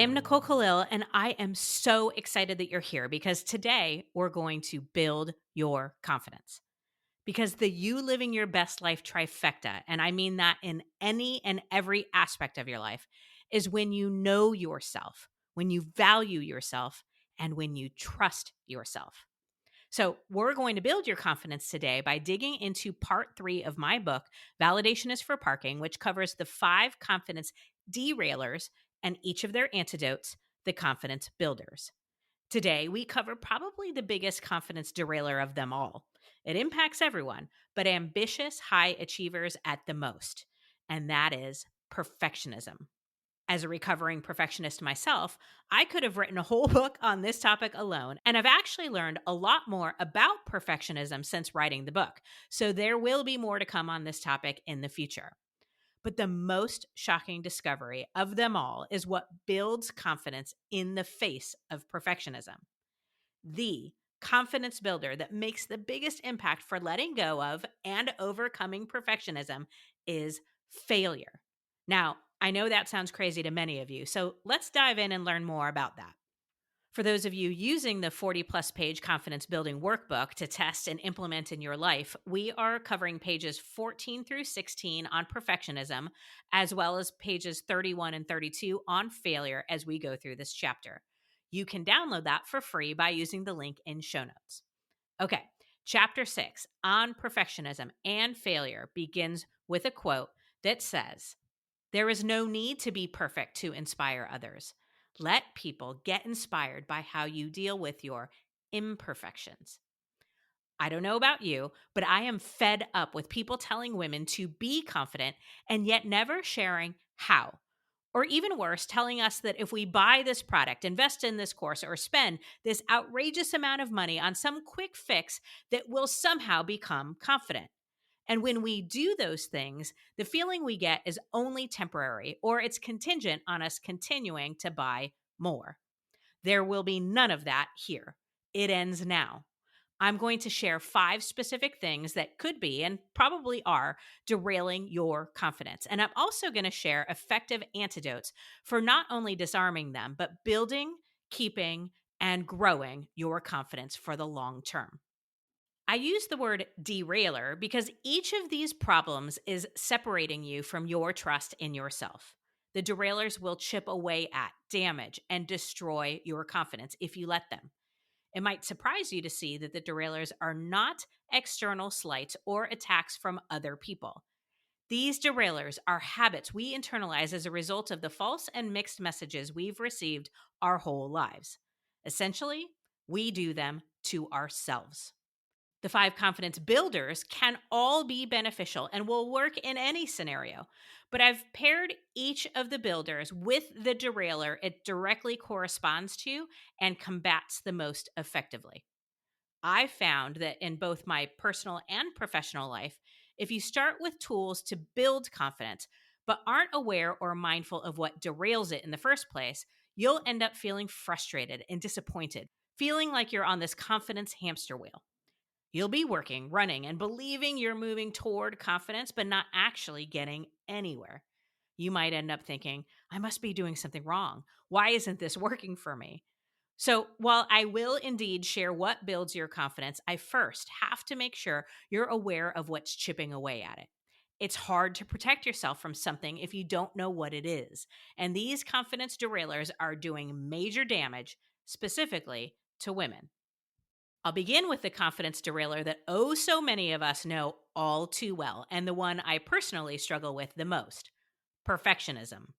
am Nicole Khalil, and I am so excited that you're here because today we're going to build your confidence. Because the you living your best life trifecta, and I mean that in any and every aspect of your life, is when you know yourself, when you value yourself, and when you trust yourself. So, we're going to build your confidence today by digging into part 3 of my book, Validation is for Parking, which covers the 5 confidence derailers and each of their antidotes, the confidence builders. Today, we cover probably the biggest confidence derailer of them all. It impacts everyone, but ambitious high achievers at the most, and that is perfectionism. As a recovering perfectionist myself, I could have written a whole book on this topic alone, and I've actually learned a lot more about perfectionism since writing the book. So there will be more to come on this topic in the future. But the most shocking discovery of them all is what builds confidence in the face of perfectionism. The confidence builder that makes the biggest impact for letting go of and overcoming perfectionism is failure. Now, I know that sounds crazy to many of you, so let's dive in and learn more about that. For those of you using the 40 plus page confidence building workbook to test and implement in your life, we are covering pages 14 through 16 on perfectionism, as well as pages 31 and 32 on failure as we go through this chapter. You can download that for free by using the link in show notes. Okay, chapter 6 on perfectionism and failure begins with a quote that says, "There is no need to be perfect to inspire others. Let people get inspired by how you deal with your imperfections." I don't know about you, but I am fed up with people telling women to be confident and yet never sharing how. Or even worse, telling us that if we buy this product, invest in this course, or spend this outrageous amount of money on some quick fix, that we'll somehow become confident. And when we do those things, the feeling we get is only temporary, or it's contingent on us continuing to buy more. There will be none of that here. It ends now. I'm going to share 5 specific things that could be and probably are derailing your confidence. And I'm also going to share effective antidotes for not only disarming them, but building, keeping, and growing your confidence for the long term. I use the word derailer because each of these problems is separating you from your trust in yourself. The derailers will chip away at, damage, and destroy your confidence if you let them. It might surprise you to see that the derailers are not external slights or attacks from other people. These derailers are habits we internalize as a result of the false and mixed messages we've received our whole lives. Essentially, we do them to ourselves. The 5 confidence builders can all be beneficial and will work in any scenario. But I've paired each of the builders with the derailer it directly corresponds to and combats the most effectively. I found that in both my personal and professional life, if you start with tools to build confidence, but aren't aware or mindful of what derails it in the first place, you'll end up feeling frustrated and disappointed, feeling like you're on this confidence hamster wheel. You'll be working, running, and believing you're moving toward confidence, but not actually getting anywhere. You might end up thinking, I must be doing something wrong. Why isn't this working for me? So, while I will indeed share what builds your confidence, I first have to make sure you're aware of what's chipping away at it. It's hard to protect yourself from something if you don't know what it is. And these confidence derailers are doing major damage, specifically to women. I'll begin with the confidence derailer that oh so many of us know all too well, and the one I personally struggle with the most: perfectionism.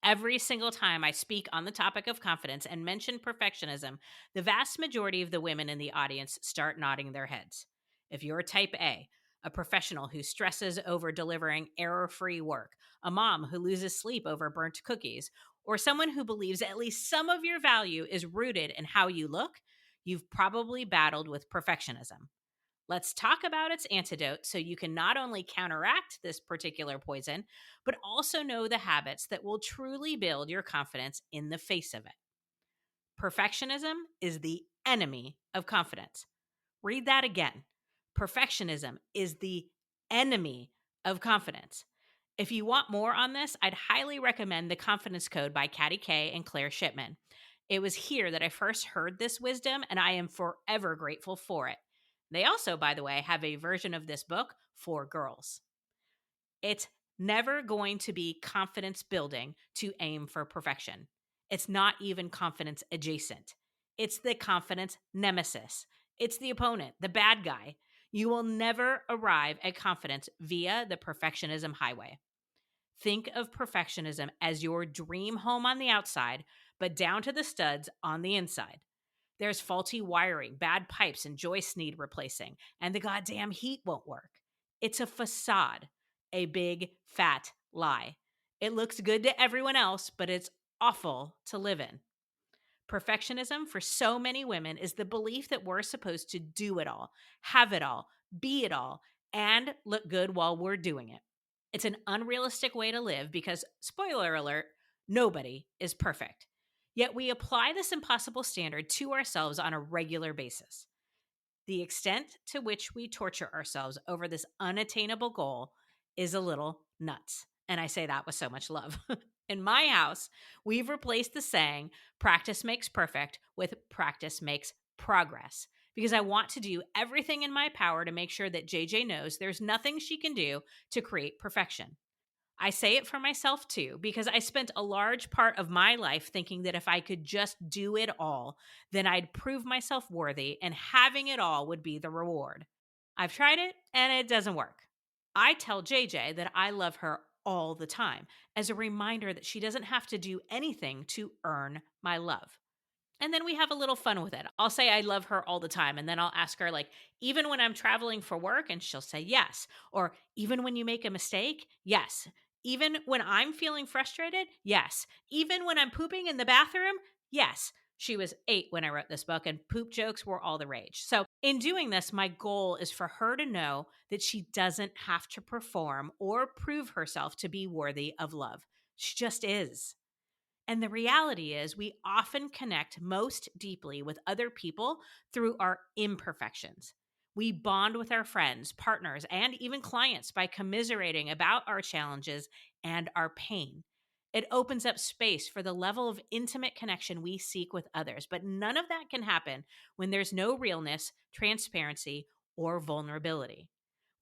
Every single time I speak on the topic of confidence and mention perfectionism, the vast majority of the women in the audience start nodding their heads. If you're type a professional who stresses over delivering error free work, a mom who loses sleep over burnt cookies, or someone who believes at least some of your value is rooted in how you look, you've probably battled with perfectionism. Let's talk about its antidote so you can not only counteract this particular poison, but also know the habits that will truly build your confidence in the face of it. Perfectionism is the enemy of confidence. Read that again. Perfectionism is the enemy of confidence. If you want more on this, I'd highly recommend The Confidence Code by Katty Kay and Claire Shipman. It was here that I first heard this wisdom, and I am forever grateful for it. They also, by the way, have a version of this book for girls. It's never going to be confidence building to aim for perfection. It's not even confidence adjacent. It's the confidence nemesis. It's the opponent, the bad guy. You will never arrive at confidence via the perfectionism highway. Think of perfectionism as your dream home on the outside, but down to the studs on the inside. There's faulty wiring, bad pipes, and joists need replacing, and the goddamn heat won't work. It's a facade, a big, fat lie. It looks good to everyone else, but it's awful to live in. Perfectionism for so many women is the belief that we're supposed to do it all, have it all, be it all, and look good while we're doing it. It's an unrealistic way to live because, spoiler alert, nobody is perfect. Yet we apply this impossible standard to ourselves on a regular basis. The extent to which we torture ourselves over this unattainable goal is a little nuts. And I say that with so much love. In my house, we've replaced the saying, practice makes perfect, with practice makes progress. Because I want to do everything in my power to make sure that JJ knows there's nothing she can do to create perfection. I say it for myself too, because I spent a large part of my life thinking that if I could just do it all, then I'd prove myself worthy and having it all would be the reward. I've tried it and it doesn't work. I tell JJ that I love her all the time as a reminder that she doesn't have to do anything to earn my love. And then we have a little fun with it. I'll say I love her all the time. And then I'll ask her, like, even when I'm traveling for work, and she'll say yes. Or even when you make a mistake, yes. Even when I'm feeling frustrated, yes. Even when I'm pooping in the bathroom, yes. She was 8 when I wrote this book, and poop jokes were all the rage. So, in doing this, my goal is for her to know that she doesn't have to perform or prove herself to be worthy of love. She just is. And the reality is, we often connect most deeply with other people through our imperfections. We bond with our friends, partners, and even clients by commiserating about our challenges and our pain. It opens up space for the level of intimate connection we seek with others, but none of that can happen when there's no realness, transparency, or vulnerability.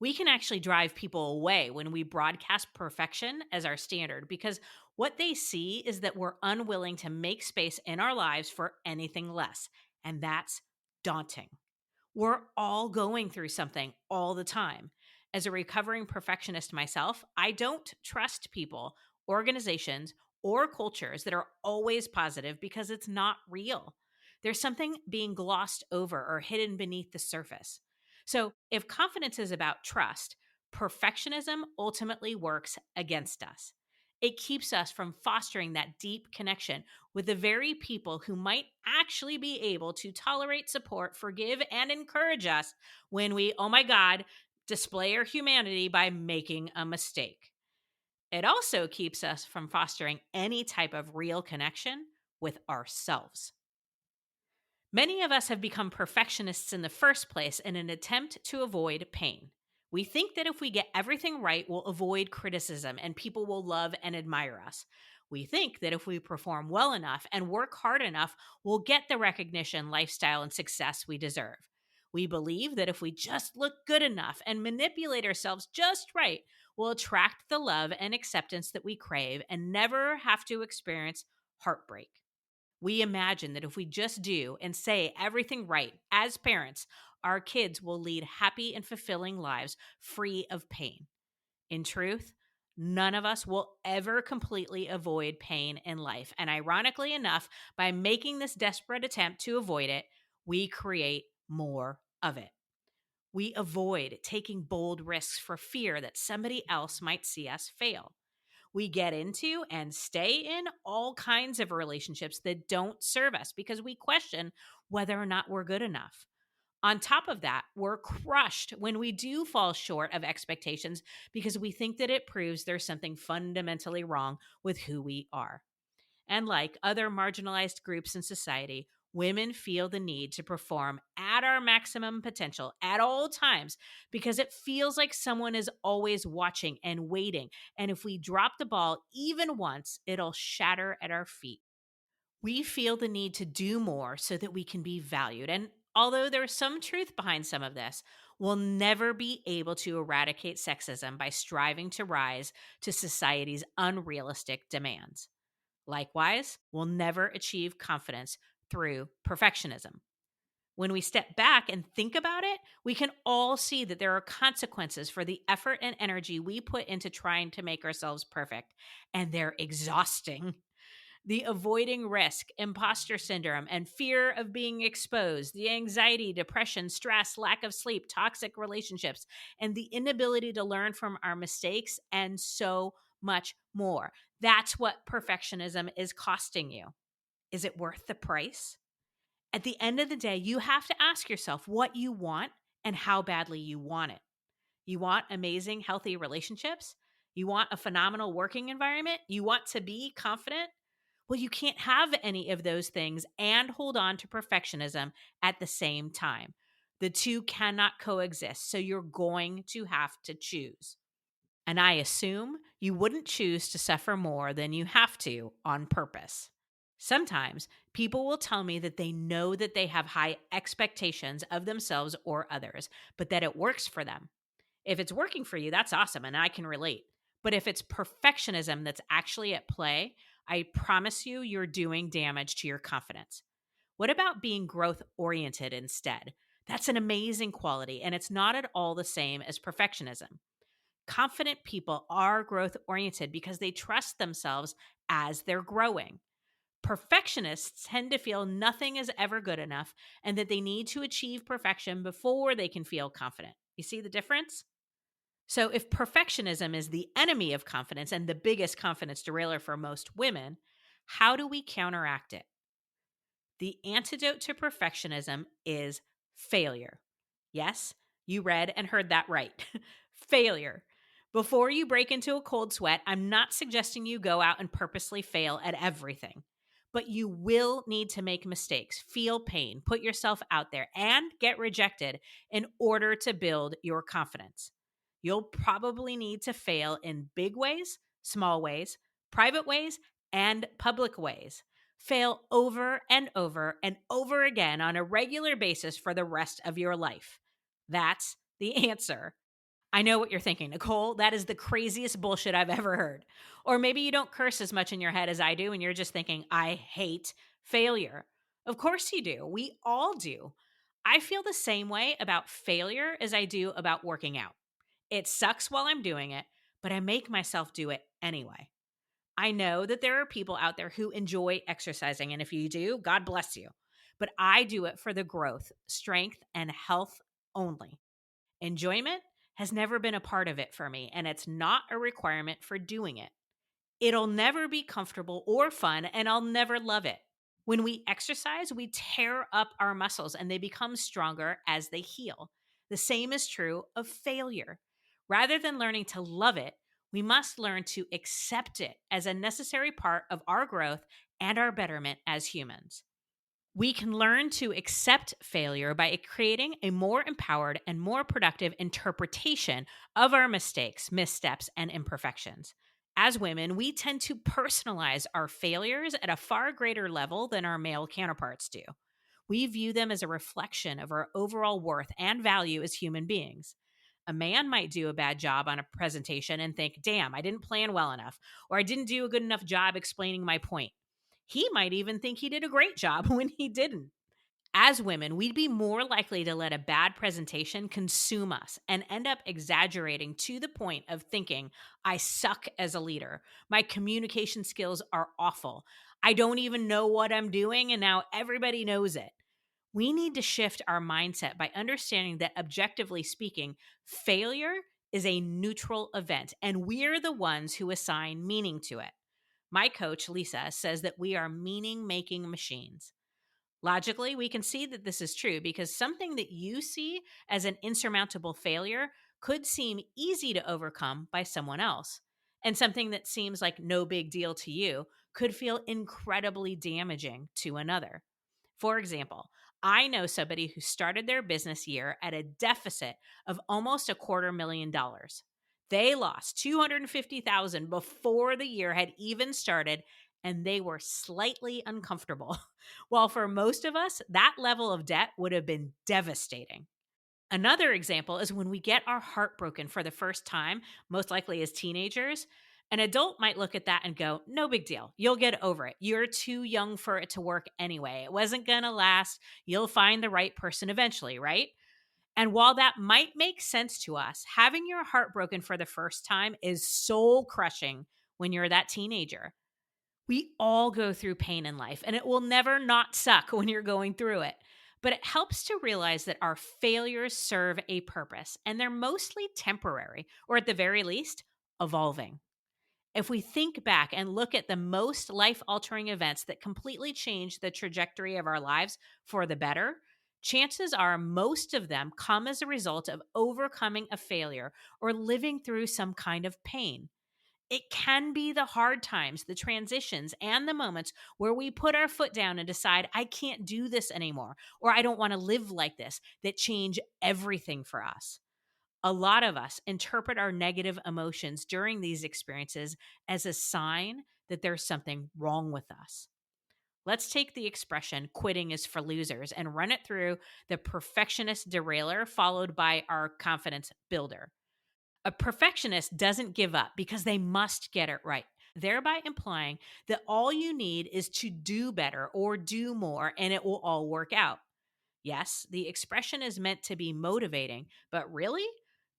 We can actually drive people away when we broadcast perfection as our standard because what they see is that we're unwilling to make space in our lives for anything less. And that's daunting. We're all going through something all the time. As a recovering perfectionist myself, I don't trust people, organizations, or cultures that are always positive because it's not real. There's something being glossed over or hidden beneath the surface. So, if confidence is about trust, perfectionism ultimately works against us. It keeps us from fostering that deep connection with the very people who might actually be able to tolerate, support, forgive, and encourage us when we, oh my God, display our humanity by making a mistake. It also keeps us from fostering any type of real connection with ourselves. Many of us have become perfectionists in the first place in an attempt to avoid pain. We think that if we get everything right, we'll avoid criticism and people will love and admire us. We think that if we perform well enough and work hard enough, we'll get the recognition, lifestyle, and success we deserve. We believe that if we just look good enough and manipulate ourselves just right, we'll attract the love and acceptance that we crave and never have to experience heartbreak. We imagine that if we just do and say everything right as parents, our kids will lead happy and fulfilling lives free of pain. In truth, none of us will ever completely avoid pain in life. And ironically enough, by making this desperate attempt to avoid it, we create more of it. We avoid taking bold risks for fear that somebody else might see us fail. We get into and stay in all kinds of relationships that don't serve us because we question whether or not we're good enough. On top of that, we're crushed when we do fall short of expectations because we think that it proves there's something fundamentally wrong with who we are. And like other marginalized groups in society, Women feel the need to perform at our maximum potential at all times because it feels like someone is always watching and waiting. And if we drop the ball even once, it'll shatter at our feet. We feel the need to do more so that we can be valued. And although there's some truth behind some of this, we'll never be able to eradicate sexism by striving to rise to society's unrealistic demands. Likewise, we'll never achieve confidence through perfectionism. When we step back and think about it, we can all see that there are consequences for the effort and energy we put into trying to make ourselves perfect, and they're exhausting. The avoiding risk, imposter syndrome, and fear of being exposed, the anxiety, depression, stress, lack of sleep, toxic relationships, and the inability to learn from our mistakes, and so much more. That's what perfectionism is costing you. Is it worth the price? At the end of the day, you have to ask yourself what you want and how badly you want it. You want amazing, healthy relationships? You want a phenomenal working environment? You want to be confident? Well, you can't have any of those things and hold on to perfectionism at the same time. The two cannot coexist. So you're going to have to choose. And I assume you wouldn't choose to suffer more than you have to on purpose. Sometimes people will tell me that they know that they have high expectations of themselves or others, but that it works for them. If it's working for you, that's awesome, and I can relate. But if it's perfectionism that's actually at play, I promise you, you're doing damage to your confidence. What about being growth oriented instead? That's an amazing quality, and it's not at all the same as perfectionism. Confident people are growth oriented because they trust themselves as they're growing. Perfectionists tend to feel nothing is ever good enough and that they need to achieve perfection before they can feel confident. You see the difference? So, if perfectionism is the enemy of confidence and the biggest confidence derailer for most women, how do we counteract it? The antidote to perfectionism is failure. Yes, you read and heard that right. Failure. Before you break into a cold sweat, I'm not suggesting you go out and purposely fail at everything, but you will need to make mistakes, feel pain, put yourself out there, and get rejected in order to build your confidence. You'll probably need to fail in big ways, small ways, private ways, and public ways. Fail over and over again on a regular basis for the rest of your life. That's the answer. I know what you're thinking, Nicole. That is the craziest bullshit I've ever heard. Or maybe you don't curse as much in your head as I do, and you're just thinking, I hate failure. Of course you do. We all do. I feel the same way about failure as I do about working out. It sucks while I'm doing it, but I make myself do it anyway. I know that there are people out there who enjoy exercising, and if you do, God bless you. But I do it for the growth, strength, and health only. Enjoyment has never been a part of it for me, and it's not a requirement for doing it. It'll never be comfortable or fun, and I'll never love it. When we exercise, we tear up our muscles and they become stronger as they heal. The same is true of failure. Rather than learning to love it, we must learn to accept it as a necessary part of our growth and our betterment as humans. We can learn to accept failure by creating a more empowered and more productive interpretation of our mistakes, missteps, and imperfections. As women, we tend to personalize our failures at a far greater level than our male counterparts do. We view them as a reflection of our overall worth and value as human beings. A man might do a bad job on a presentation and think, damn, I didn't plan well enough, or I didn't do a good enough job explaining my point. He might even think he did a great job when he didn't. As women, we'd be more likely to let a bad presentation consume us and end up exaggerating to the point of thinking, I suck as a leader. My communication skills are awful. I don't even know what I'm doing, and now everybody knows it. We need to shift our mindset by understanding that, objectively speaking, failure is a neutral event, and we're the ones who assign meaning to it. My coach, Lisa, says that we are meaning making machines. Logically, we can see that this is true because something that you see as an insurmountable failure could seem easy to overcome by someone else. And something that seems like no big deal to you could feel incredibly damaging to another. For example, I know somebody who started their business year at a deficit of almost $250,000. They lost 250,000 before the year had even started, and they were slightly uncomfortable. While for most of us, that level of debt would have been devastating. Another example is when we get our heart broken for the first time, most likely as teenagers. An adult might look at that and go, no big deal. You'll get over it. You're too young for it to work anyway. It wasn't going to last. You'll find the right person eventually, right? And while that might make sense to us, having your heart broken for the first time is soul crushing when you're that teenager. We all go through pain in life, and it will never not suck when you're going through it. But it helps to realize that our failures serve a purpose, and they're mostly temporary, or at the very least, evolving. If we think back and look at the most life altering events that completely changed the trajectory of our lives for the better, chances are most of them come as a result of overcoming a failure or living through some kind of pain. It can be the hard times, the transitions, and the moments where we put our foot down and decide, I can't do this anymore, or I don't want to live like this, that change everything for us. A lot of us interpret our negative emotions during these experiences as a sign that there's something wrong with us. Let's take the expression quitting is for losers and run it through the perfectionist derailer followed by our confidence builder. A perfectionist doesn't give up because they must get it right, thereby implying that all you need is to do better or do more and it will all work out. Yes, the expression is meant to be motivating, but really,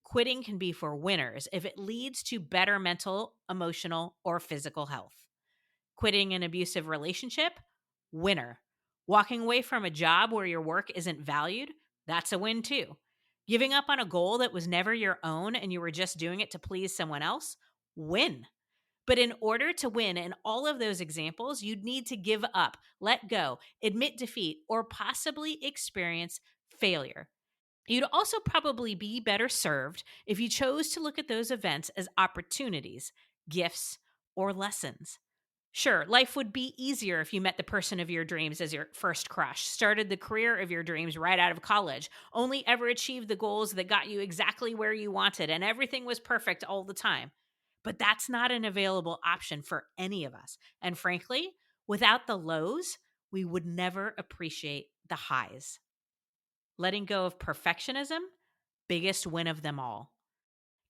quitting can be for winners if it leads to better mental, emotional, or physical health. Quitting an abusive relationship, winner. Walking away from a job where your work isn't valued, that's a win too. Giving up on a goal that was never your own and you were just doing it to please someone else, win. But in order to win in all of those examples, you'd need to give up, let go, admit defeat, or possibly experience failure. You'd also probably be better served if you chose to look at those events as opportunities, gifts, or lessons. Sure, life would be easier if you met the person of your dreams as your first crush, started the career of your dreams right out of college, only ever achieved the goals that got you exactly where you wanted, and everything was perfect all the time. But that's not an available option for any of us. And frankly, without the lows, we would never appreciate the highs. Letting go of perfectionism, biggest win of them all.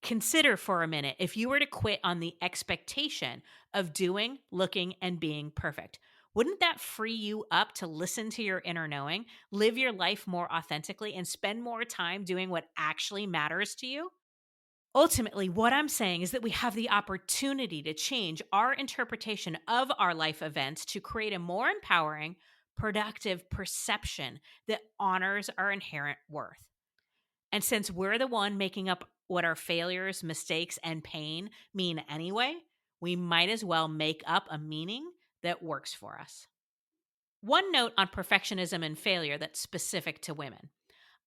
Consider for a minute if you were to quit on the expectation of doing, looking, and being perfect. Wouldn't that free you up to listen to your inner knowing, live your life more authentically, and spend more time doing what actually matters to you? Ultimately, what I'm saying is that we have the opportunity to change our interpretation of our life events to create a more empowering, productive perception that honors our inherent worth. And since we're the one making up what our failures, mistakes, and pain mean anyway, we might as well make up a meaning that works for us. One note on perfectionism and failure that's specific to women.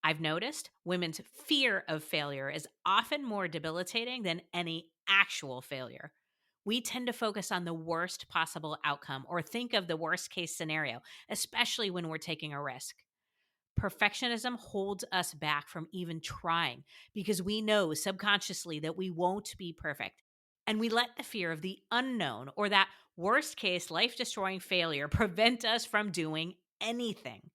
I've noticed women's fear of failure is often more debilitating than any actual failure. We tend to focus on the worst possible outcome or think of the worst case scenario, especially when we're taking a risk. Perfectionism holds us back from even trying because we know subconsciously that we won't be perfect. And we let the fear of the unknown or that worst case life destroying failure prevent us from doing anything.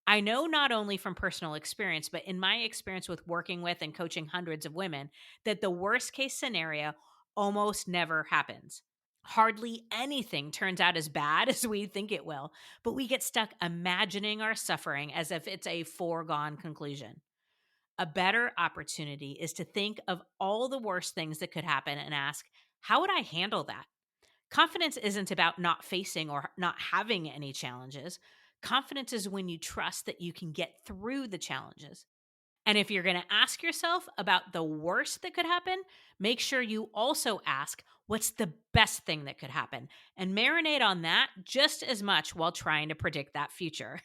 I know not only from personal experience, but in my experience with working with and coaching hundreds of women, that the worst case scenario almost never happens. Hardly anything turns out as bad as we think it will, but we get stuck imagining our suffering as if it's a foregone conclusion. A better opportunity is to think of all the worst things that could happen and ask, how would I handle that? Confidence isn't about not facing or not having any challenges. Confidence is when you trust that you can get through the challenges. And if you're going to ask yourself about the worst that could happen, make sure you also ask what's the best thing that could happen and marinate on that just as much while trying to predict that future.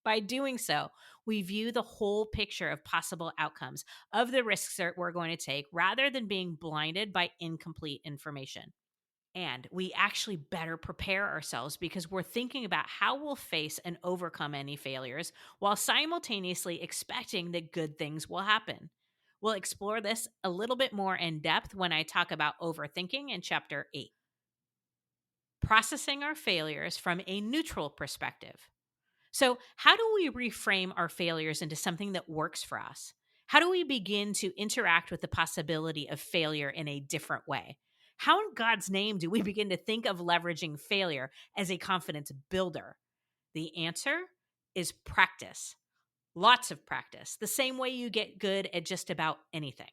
By doing so, we view the whole picture of possible outcomes of the risks that we're going to take rather than being blinded by incomplete information. And we actually better prepare ourselves because we're thinking about how we'll face and overcome any failures while simultaneously expecting that good things will happen. We'll explore this a little bit more in depth when I talk about overthinking in chapter 8. Processing our failures from a neutral perspective. So, how do we reframe our failures into something that works for us? How do we begin to interact with the possibility of failure in a different way? How, in God's name, do we begin to think of leveraging failure as a confidence builder? The answer is practice. Lots of practice, the same way you get good at just about anything.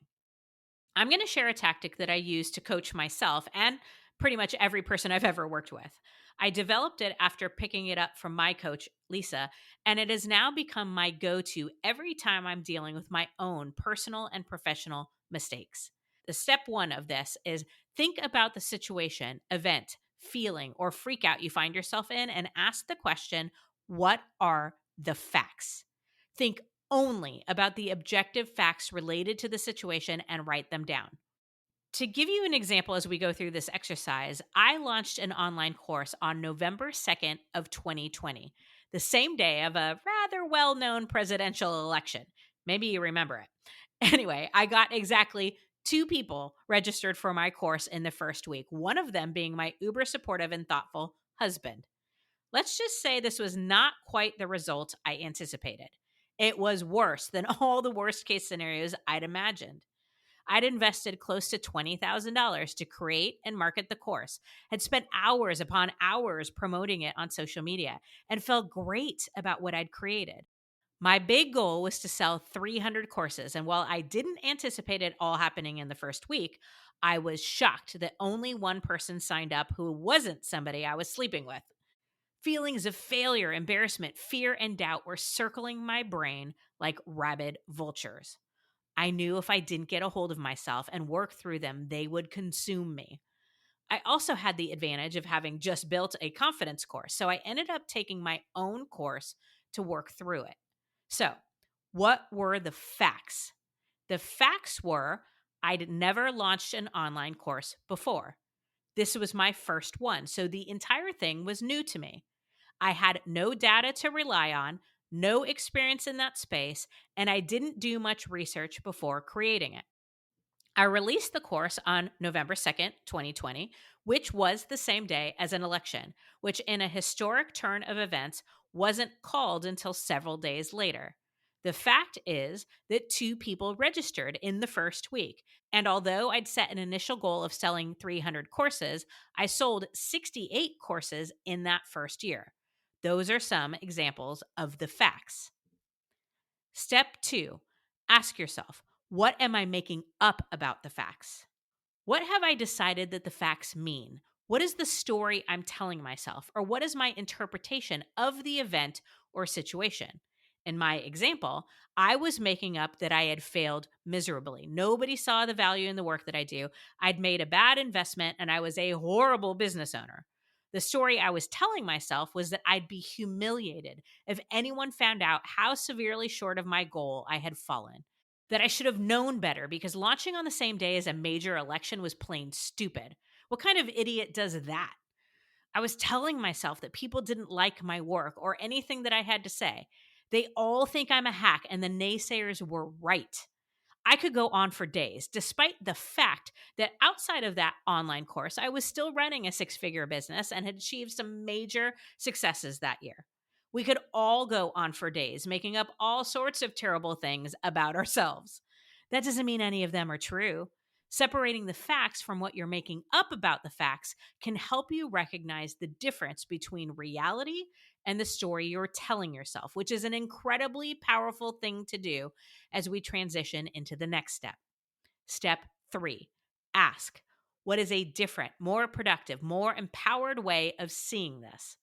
I'm going to share a tactic that I use to coach myself and pretty much every person I've ever worked with. I developed it after picking it up from my coach, Lisa, and it has now become my go to every time I'm dealing with my own personal and professional mistakes. The step one of this is think about the situation, event, feeling, or freak out you find yourself in and ask the question, what are the facts? Think only about the objective facts related to the situation and write them down. To give you an example as we go through this exercise, I launched an online course on November 2nd of 2020, the same day of a rather well-known presidential election. Maybe you remember it. Anyway, I got exactly 2 people registered for my course in the first week, one of them being my uber supportive and thoughtful husband. Let's just say this was not quite the result I anticipated. It was worse than all the worst case scenarios I'd imagined. I'd invested close to $20,000 to create and market the course, had spent hours upon hours promoting it on social media, and felt great about what I'd created. My big goal was to sell 300 courses, and while I didn't anticipate it all happening in the first week, I was shocked that only one person signed up who wasn't somebody I was sleeping with. Feelings of failure, embarrassment, fear, and doubt were circling my brain like rabid vultures. I knew if I didn't get a hold of myself and work through them, they would consume me. I also had the advantage of having just built a confidence course, so I ended up taking my own course to work through it. So, what were the facts? The facts were I'd never launched an online course before. This was my first one, so the entire thing was new to me. I had no data to rely on, no experience in that space, and I didn't do much research before creating it. I released the course on November 2nd, 2020, which was the same day as an election, which in a historic turn of events wasn't called until several days later. The fact is that 2 people registered in the first week. And although I'd set an initial goal of selling 300 courses, I sold 68 courses in that first year. Those are some examples of the facts. Step 2, ask yourself, what am I making up about the facts? What have I decided that the facts mean? What is the story I'm telling myself? Or what is my interpretation of the event or situation? In my example, I was making up that I had failed miserably. Nobody saw the value in the work that I do. I'd made a bad investment and I was a horrible business owner. The story I was telling myself was that I'd be humiliated if anyone found out how severely short of my goal I had fallen, that I should have known better because launching on the same day as a major election was plain stupid. What kind of idiot does that? I was telling myself that people didn't like my work or anything that I had to say. They all think I'm a hack, and the naysayers were right. I could go on for days, despite the fact that outside of that online course, I was still running a 6-figure business and had achieved some major successes that year. We could all go on for days, making up all sorts of terrible things about ourselves. That doesn't mean any of them are true. Separating the facts from what you're making up about the facts can help you recognize the difference between reality and the story you're telling yourself, which is an incredibly powerful thing to do as we transition into the next step. Step 3, ask, what is a different, more productive, more empowered way of seeing this?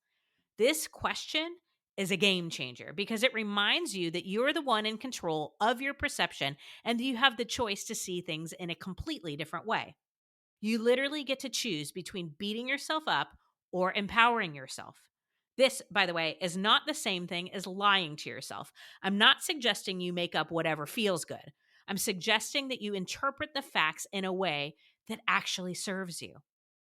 This question is a game changer because it reminds you that you're the one in control of your perception and that you have the choice to see things in a completely different way. You literally get to choose between beating yourself up or empowering yourself. This, by the way, is not the same thing as lying to yourself. I'm not suggesting you make up whatever feels good. I'm suggesting that you interpret the facts in a way that actually serves you.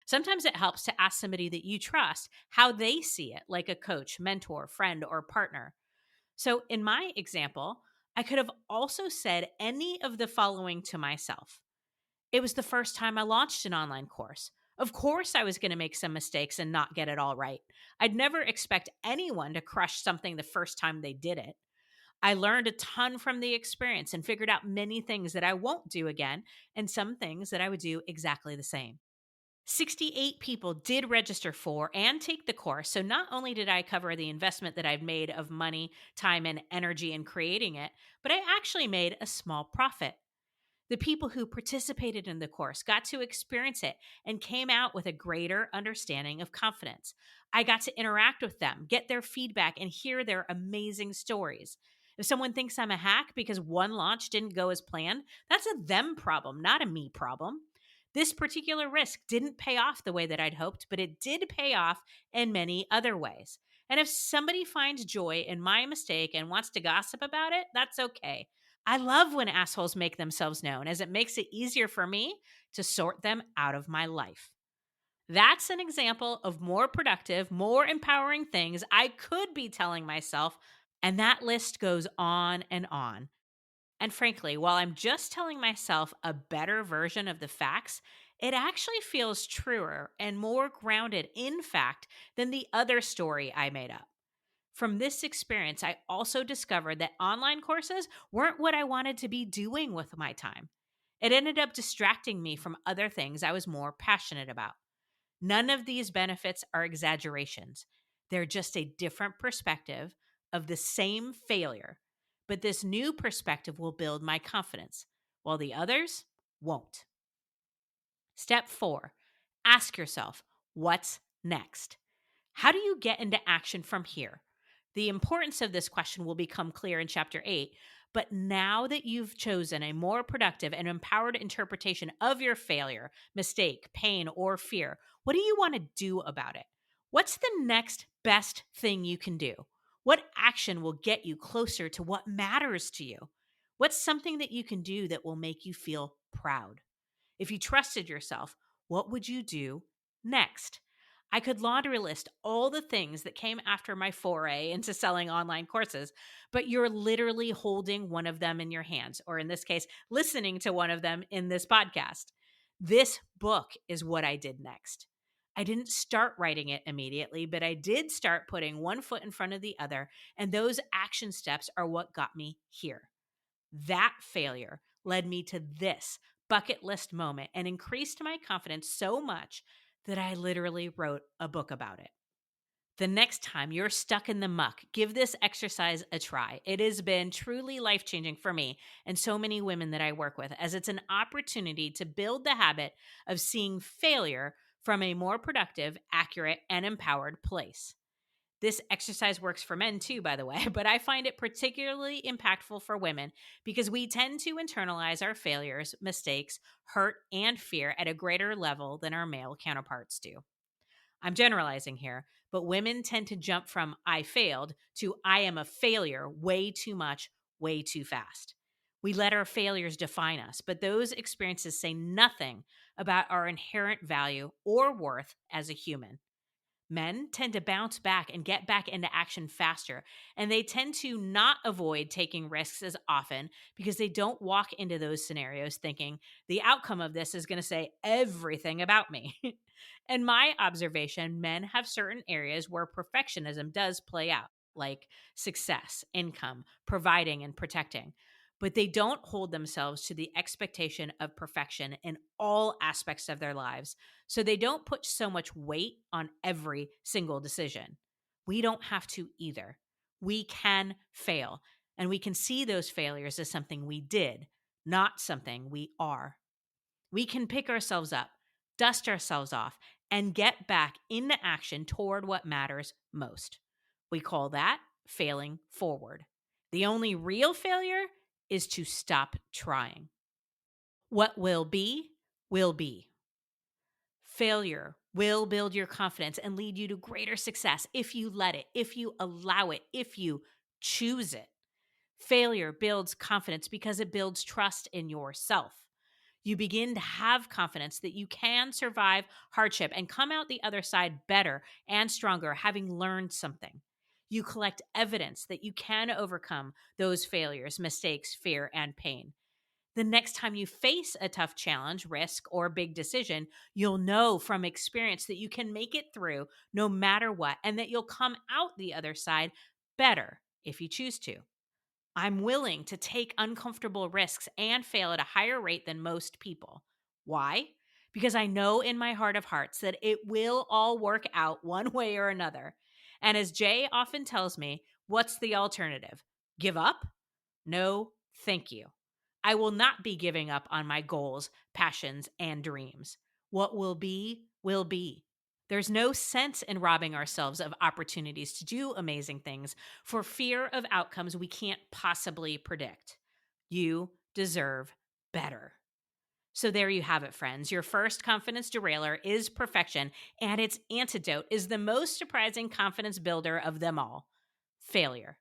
Sometimes it helps to ask somebody that you trust how they see it, like a coach, mentor, friend, or partner. So, in my example, I could have also said any of the following to myself. It was the first time I launched an online course. Of course, I was going to make some mistakes and not get it all right. I'd never expect anyone to crush something the first time they did it. I learned a ton from the experience and figured out many things that I won't do again and some things that I would do exactly the same. 68 people did register for and take the course. So not only did I cover the investment that I've made of money, time, and energy in creating it, but I actually made a small profit. The people who participated in the course got to experience it and came out with a greater understanding of confidence. I got to interact with them, get their feedback, and hear their amazing stories. If someone thinks I'm a hack because one launch didn't go as planned, that's a them problem, not a me problem. This particular risk didn't pay off the way that I'd hoped, but it did pay off in many other ways. And if somebody finds joy in my mistake and wants to gossip about it, that's okay. I love when assholes make themselves known, as it makes it easier for me to sort them out of my life. That's an example of more productive, more empowering things I could be telling myself, and that list goes on and on. And frankly, while I'm just telling myself a better version of the facts, it actually feels truer and more grounded in fact than the other story I made up. From this experience, I also discovered that online courses weren't what I wanted to be doing with my time. It ended up distracting me from other things I was more passionate about. None of these benefits are exaggerations. They're just a different perspective of the same failure. But this new perspective will build my confidence, while the others won't. Step 4, ask yourself, what's next? How do you get into action from here? The importance of this question will become clear in chapter 8. But now that you've chosen a more productive and empowered interpretation of your failure, mistake, pain, or fear, what do you want to do about it? What's the next best thing you can do? What action will get you closer to what matters to you? What's something that you can do that will make you feel proud? If you trusted yourself, what would you do next? I could laundry list all the things that came after my foray into selling online courses, but you're literally holding one of them in your hands, or in this case, listening to one of them in this podcast. This book is what I did next. I didn't start writing it immediately, but I did start putting one foot in front of the other, and those action steps are what got me here. That failure led me to this bucket list moment and increased my confidence so much that I literally wrote a book about it. The next time you're stuck in the muck, give this exercise a try. It has been truly life changing for me and so many women that I work with, as it's an opportunity to build the habit of seeing failure from a more productive, accurate, and empowered place. This exercise works for men too, by the way, but I find it particularly impactful for women because we tend to internalize our failures, mistakes, hurt, and fear at a greater level than our male counterparts do. I'm generalizing here, but women tend to jump from I failed to I am a failure way too much, way too fast. We let our failures define us, but those experiences say nothing about our inherent value or worth as a human. Men tend to bounce back and get back into action faster, and they tend to not avoid taking risks as often because they don't walk into those scenarios thinking the outcome of this is going to say everything about me. In my observation, men have certain areas where perfectionism does play out, like success, income, providing, and protecting. But they don't hold themselves to the expectation of perfection in all aspects of their lives, so they don't put so much weight on every single decision. We don't have to either. We can fail, and we can see those failures as something we did, not something we are. We can pick ourselves up, dust ourselves off, and get back into action toward what matters most. We call that failing forward. The only real failure is to stop trying. What will be, will be. Failure will build your confidence and lead you to greater success if you let it, if you allow it, if you choose it. Failure builds confidence because it builds trust in yourself. You begin to have confidence that you can survive hardship and come out the other side better and stronger, having learned something. You collect evidence that you can overcome those failures, mistakes, fear, and pain. The next time you face a tough challenge, risk, or big decision, you'll know from experience that you can make it through no matter what, and that you'll come out the other side better if you choose to. I'm willing to take uncomfortable risks and fail at a higher rate than most people. Why? Because I know in my heart of hearts that it will all work out one way or another. And as Jay often tells me, what's the alternative? Give up? No, thank you. I will not be giving up on my goals, passions, and dreams. What will be, will be. There's no sense in robbing ourselves of opportunities to do amazing things for fear of outcomes we can't possibly predict. You deserve better. So there you have it, friends. Your first confidence derailer is perfection, and its antidote is the most surprising confidence builder of them all: failure.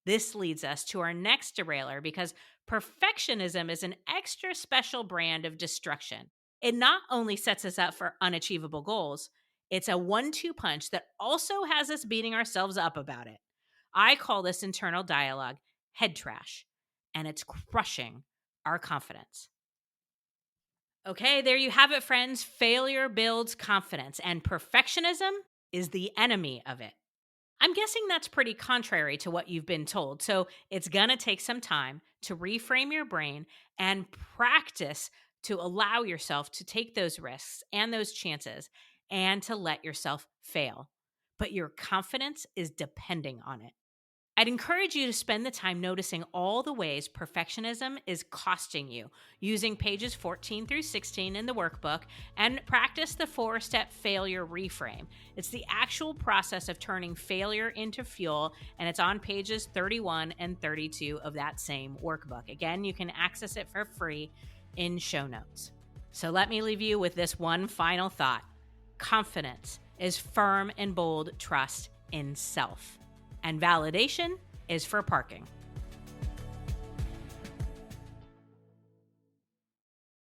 This leads us to our next derailer because perfectionism is an extra special brand of destruction. It not only sets us up for unachievable goals, it's a 1-2 punch that also has us beating ourselves up about it. I call this internal dialogue head trash, and it's crushing our confidence. Okay, there you have it, friends. Failure builds confidence, and perfectionism is the enemy of it. I'm guessing that's pretty contrary to what you've been told. So it's going to take some time to reframe your brain and practice to allow yourself to take those risks and those chances and to let yourself fail. But your confidence is depending on it. I'd encourage you to spend the time noticing all the ways perfectionism is costing you, using pages 14 through 16 in the workbook, and practice the 4-step failure reframe. It's the actual process of turning failure into fuel, and it's on pages 31 and 32 of that same workbook. Again, you can access it for free in show notes. So let me leave you with this one final thought. Confidence is firm and bold trust in self. And validation is for parking.